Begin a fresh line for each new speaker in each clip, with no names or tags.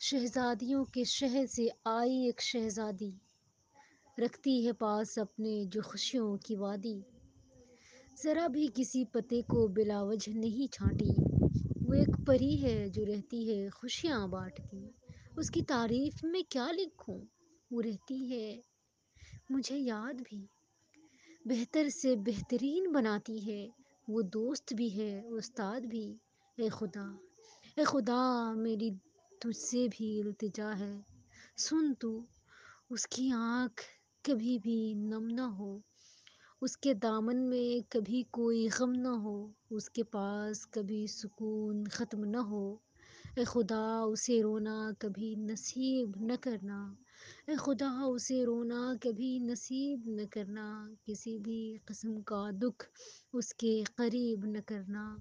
شہزادیوں کے شہر سے آئی ایک شہزادی، رکھتی ہے پاس اپنے جو خوشیوں کی وادی۔ ذرا بھی کسی پتے کو بلا وجہ نہیں چھانٹی، وہ ایک پری ہے جو رہتی ہے خوشیاں بانٹتی۔ اس کی تعریف میں کیا لکھوں، وہ رہتی ہے مجھے یاد بھی، بہتر سے بہترین بناتی ہے۔ وہ دوست بھی ہے استاد بھی۔ اے خدا، اے خدا، میری تجھ سے بھی التجا ہے، سن تو، اس کی آنکھ کبھی بھی نم نہ ہو، اس کے دامن میں کبھی کوئی غم نہ ہو، اس کے پاس کبھی سکون ختم نہ ہو۔ اے خدا، اسے رونا کبھی نصیب نہ کرنا، اے خدا، اسے رونا کبھی نصیب نہ کرنا، کسی بھی قسم کا دکھ اس کے قریب نہ کرنا،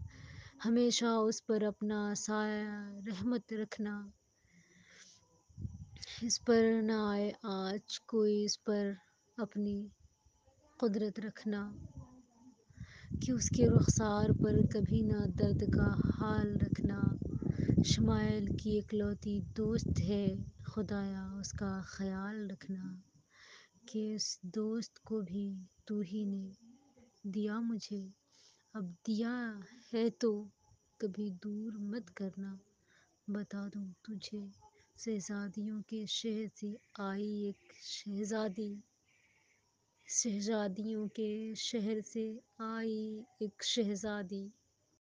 ہمیشہ اس پر اپنا سایہ رحمت رکھنا۔ اس پر نہ آئے آج کوئی، اس پر اپنی قدرت رکھنا، کہ اس کے رخسار پر کبھی نہ درد کا حال رکھنا۔ شمائل کی اکلوتی دوست ہے خدایا، اس کا خیال رکھنا، کہ اس دوست کو بھی تو ہی نے دیا مجھے، اب دیا ہے تو کبھی دور مت کرنا۔ بتا دوں تجھے، شہزادیوں کے شہر سے آئی ایک شہزادی، شہزادیوں کے شہر سے آئی ایک شہزادی۔